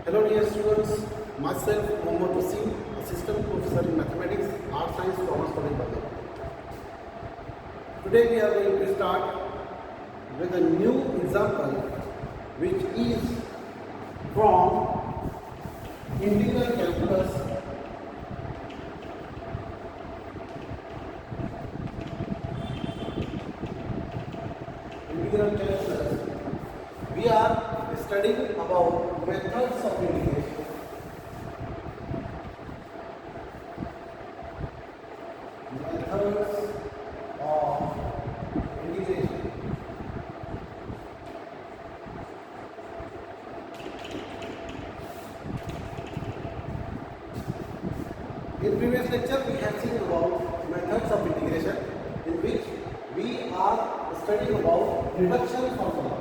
Hello dear students, myself Mohammad Wasim, Assistant Professor in Mathematics, Art Science, Commerce College, Bangalore. Today we are going to start with a new example which is from integral calculus. Integral calculus. We are studying about methods of integration. Methods of integration. In previous lecture, we have seen about methods of integration, in which we are studying about reduction formula.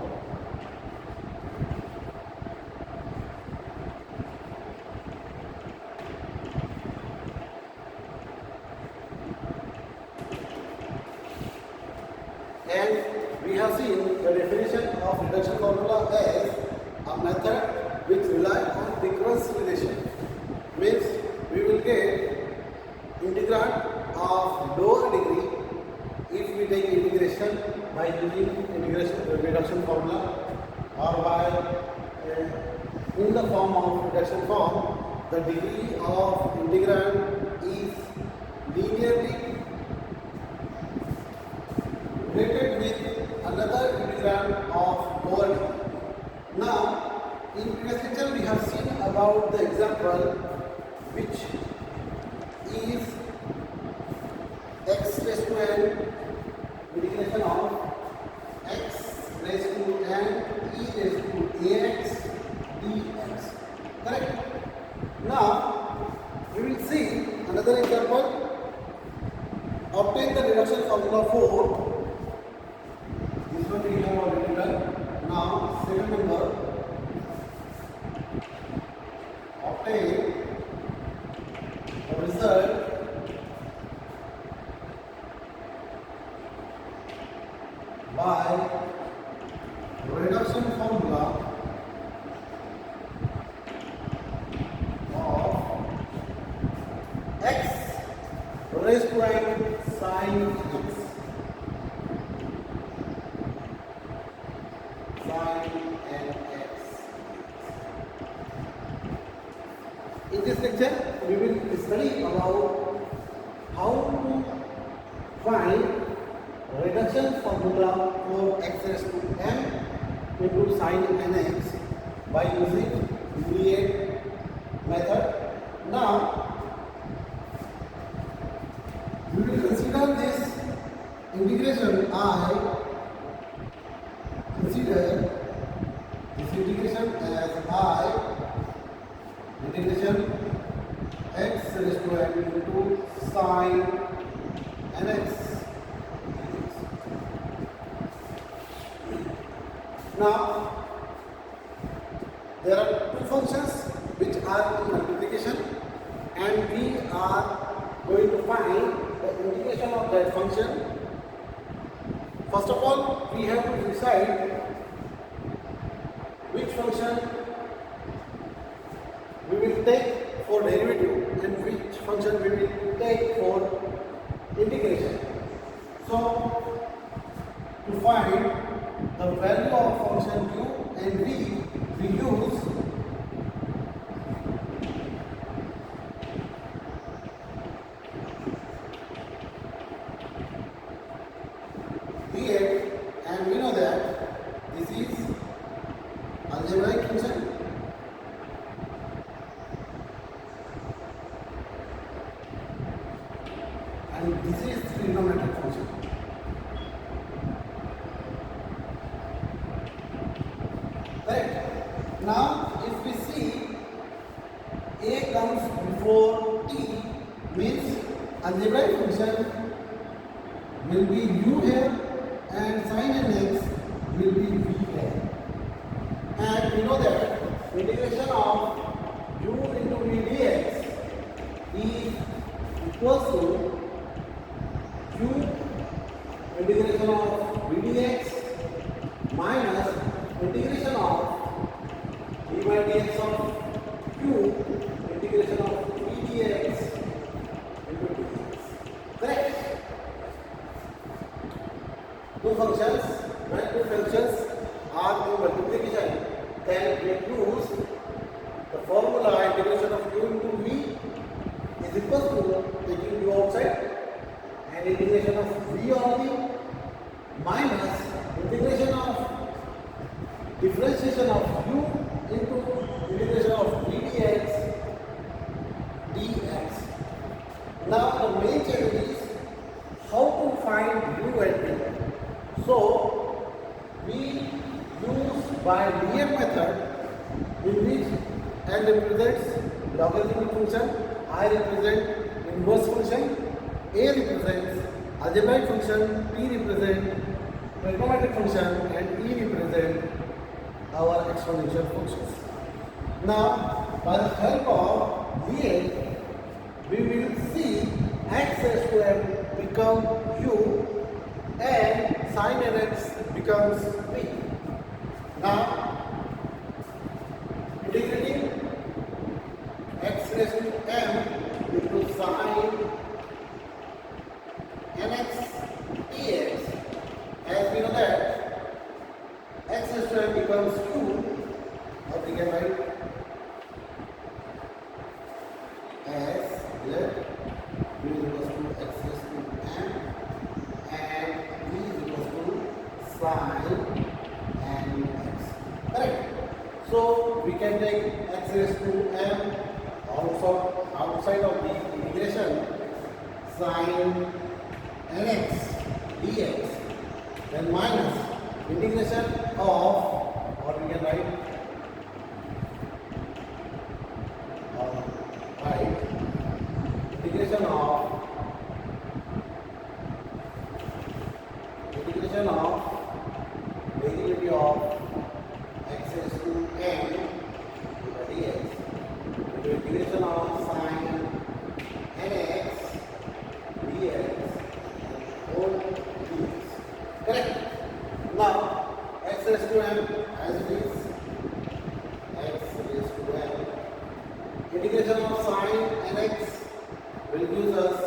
And we have seen the definition of reduction formula as a method which relies on recurrence relation. Means we will get integrand of lower degree if we take integration by using integration reduction formula, or by in the form of reduction form. The degree of integrand is linearly related with another integrand of lower degree. Now, in previous lecture we have seen about the example which is x raised to n integration of x raised to n e raised to ax dx. Correct? Now, we will see another example. Obtain the reduction formula for this one we have already done. Now, second number, obtain the result by reduction formula of x raised to n sin x. In this lecture, we will study about how to find reduction formula for x raised to n into sin nx by using Juliet method. Now, we will consider this integration consider this integration as integration x raised to n into sin nx. Now, there are two functions which are in multiplication, and we are going to find the integration of that function. First of all, we have to decide which function we will take for derivative and which function we will take for integration. So, to find the value of function u and v, we use dx, and we know that this is algebraic function. And this is trigonometric function. Correct? Now, if we see a comes before t, means algebraic function will be u here and sin nx will be v here. And we know that integration of u into v dx is equals to q integration of v dx minus integration of d by dx of integration of p dx into dx. Correct? Two functions, when two functions are in multiplication, then we use the formula integration of u into v is equal to taking u outside and integration of v only minus integration of differentiation of u into integration of v dx dx. Now the main challenge is how to find u and v. So we use by linear method in which n represents logarithmic function, I represent inverse function, a represents algebraic function, p represents trigonometric function, and e represents our exponential functions. Now, by the help of Lian, we will see x raised to m become u and sin nx becomes v. Now, integrating x raised to m into sin nx dx, as we know that x raised to m becomes q, or we can write as let v is equals to x raised to m and v is equals to sin nx. Correct? So we can take x raised to m outside of the integration sin nx dx, then minus integration of, or we can write integration of derivative of x raised to m dx into integration of sin nx dx whole dx. Correct? Now x raised to m as it is, x raised to m, integration of sin nx will give us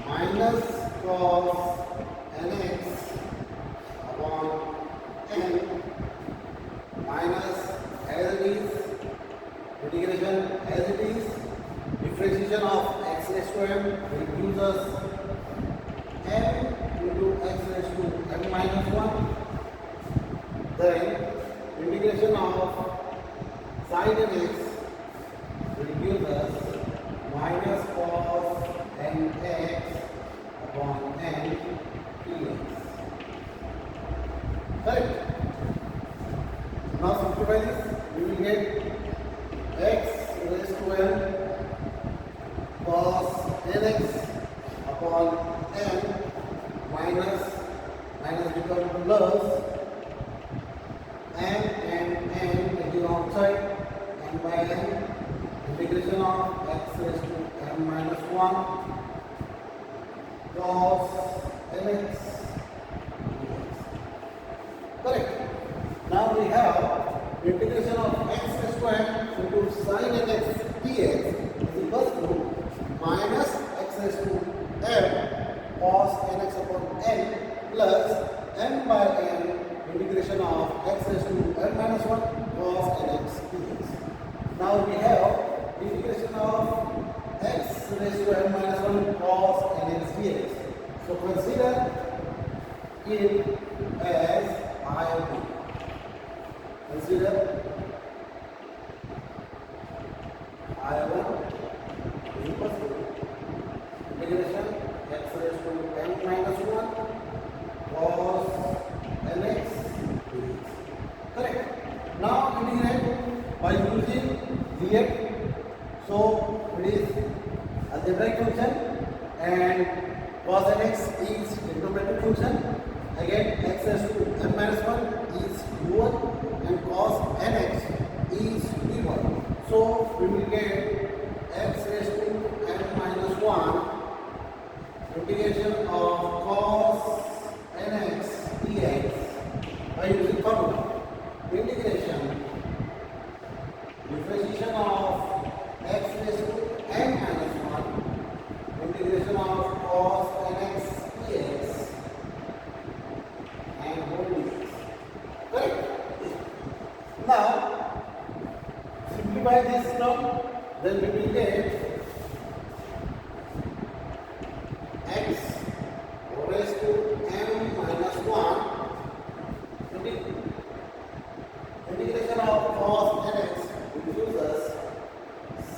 minus cos nx upon n minus as it is, integration as it is, differentiation of x raised to m will give us m into x raised to m minus 1. Then integration of sin nx will give us minus cos nx upon n dx. Correct? Now simplify this, we will get x raised to m cos nx upon n minus become plus m and n taking outside, n by n, integration of x raised to m minus 1 cos nx dx. Correct? Now we have integration of x raised to m into sin nx dx is equal to minus x raised to m cos nx upon n plus m by n integration of x raised to m minus 1 cos nx dx. Now we have integration of x raised to m minus 1 cos nx dx. So consider it as I of t. Consider I of 1 is equal to integration x raised to m minus 1 cos nx dx. Correct? Now integrate by using dx. So it is algebraic function and cos nx is trigonometric function. Again x raised to m minus 1 is u1 and cos nx is v1. So we will get x raised to m minus 1 integration of cos nx dx by using formula. Integration differentiation of simplify this term, then we will get x raised to m minus 1 integration of cos nx will gives us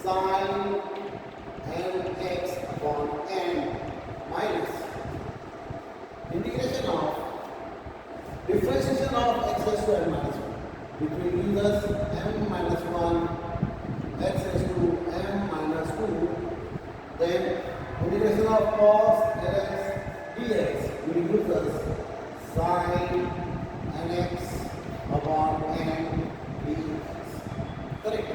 sin nx upon n minus integration of differentiation of x raised to n minus 1, which will give us m minus 1 x raised to m minus 2, then integration of cos nx dx will give us sin nx upon n dx. Correct?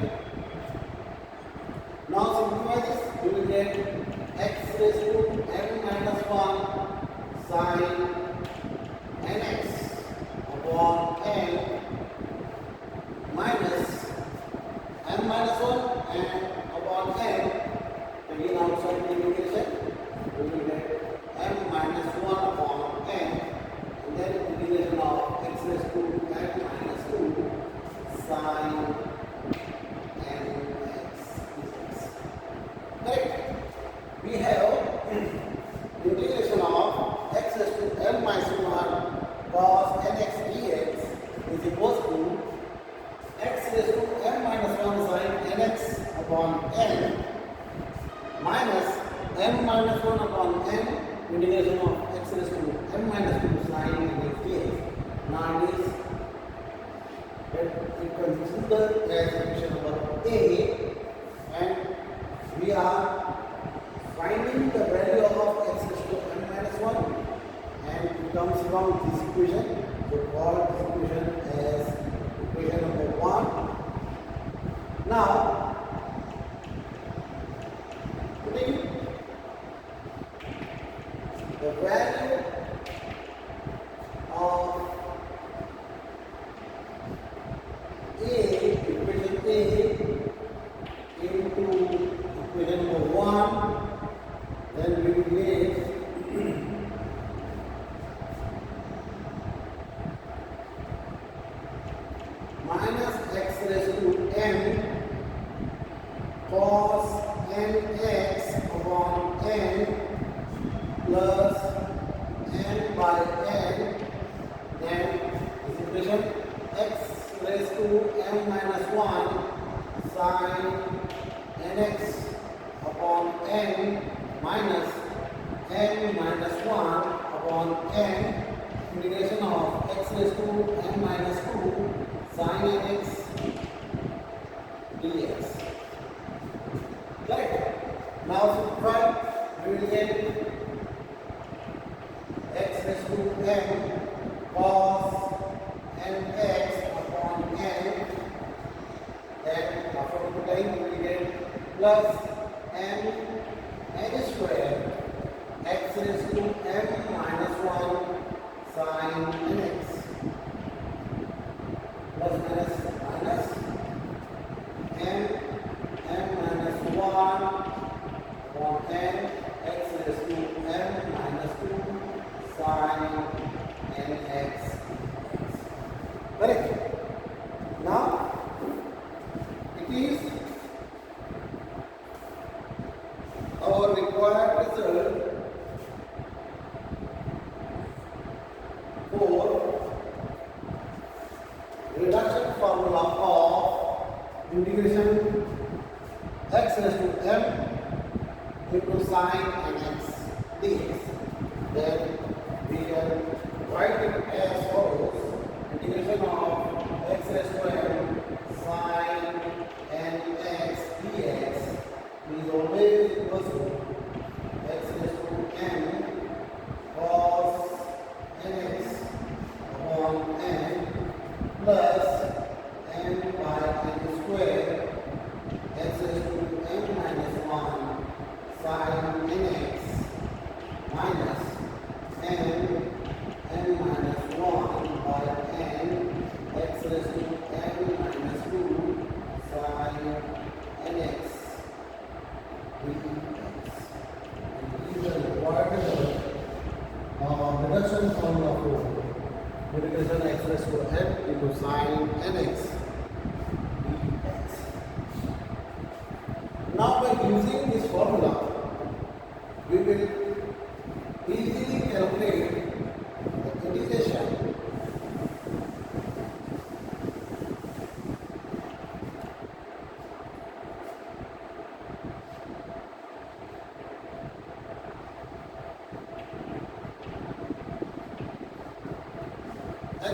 Now simplify this, you will get x raised to m minus 1 sin nx upon n minus m minus 1 and upon n. Taking outside the integration, we will get m minus 1 upon n, and then integration of x raised to m minus 2 sin nx dx. Correct? We have integration of x raised to m minus 1 cos nx dx is equals to x raised to m minus 1 sin nx upon n minus m minus 1 upon n integration of x raised to m minus 2 sin nx dx. Now it considered as equation number A, and we are finding the value of x raised to m minus 1, and it comes from this equation. We call this equation as equation number 1. Now putting the value of equation A into equation number 1, then we will get minus x raised to m cos nx upon n plus n by n, then this equation x raised to m minus 1 sin nx upon n minus n minus 1 upon n integration of x raised to n minus 2 sin nx dx. Correct? Now simplify, we will get x raised to m cos nx upon n, then after multiplying we will get plus m n square x raised to m minus 1 sin nx plus minus minus m minus 1 upon n x raised to m minus 2 sin nx. Correct? Now it is our required result for reduction formula of integration x raised to m into sin nx dx. Then we can write it as follows: integration of x raised to m sin nx dx is always equal to x raised to m cos nx upon n plus n by n square x raised to m minus 1 sin nx minus n minus 1 by n x raised to n minus 2 sin nx dx. And these are required reduction formula for integration x raised to m into sin nx dx.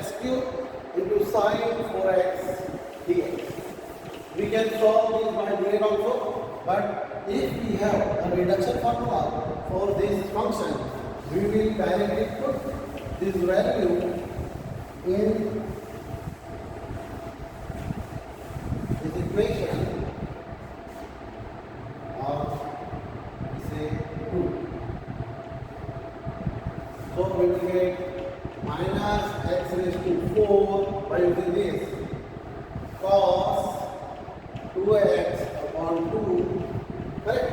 x cube into sine 4x dx. We can solve this by dx also, but if we have a reduction formula for this function, we will directly put this value in this equation of say 2. So we will get minus x raised to 4 by using this cos 2x upon 2, correct?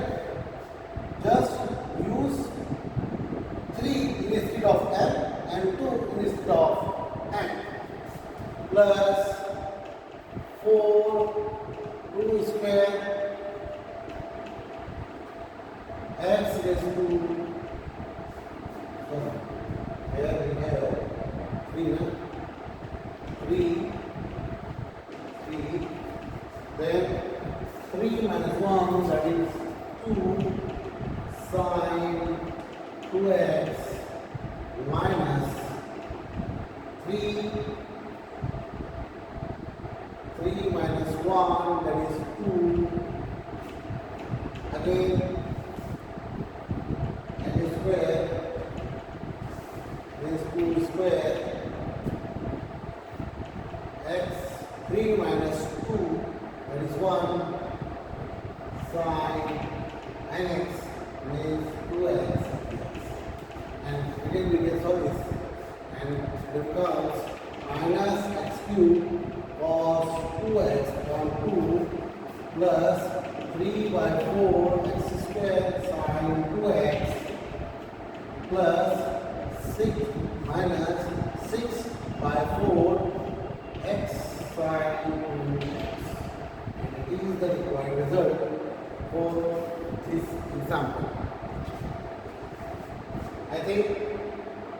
Just use 3 instead of m and 2 instead of m plus 4 2 square x raised to, so here we have 3, no? 3, then 3 minus 1, that is 2 sine 2x minus 3 minus 1, that is 2, again x square, this 2 square, x 3 minus 2, that is 1 sine nx means 2x, and again we can solve this, and it becomes minus x cube cos 2x upon 2 plus 3 by 4 x square sine 2x plus 6 minus 6 by 4 x sine 2x. And it is the required result for this example. I think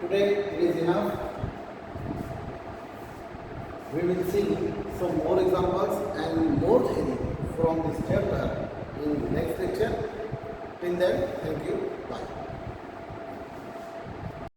today it is enough. We will see some more examples and more theory from this chapter in the next lecture. Till then, thank you.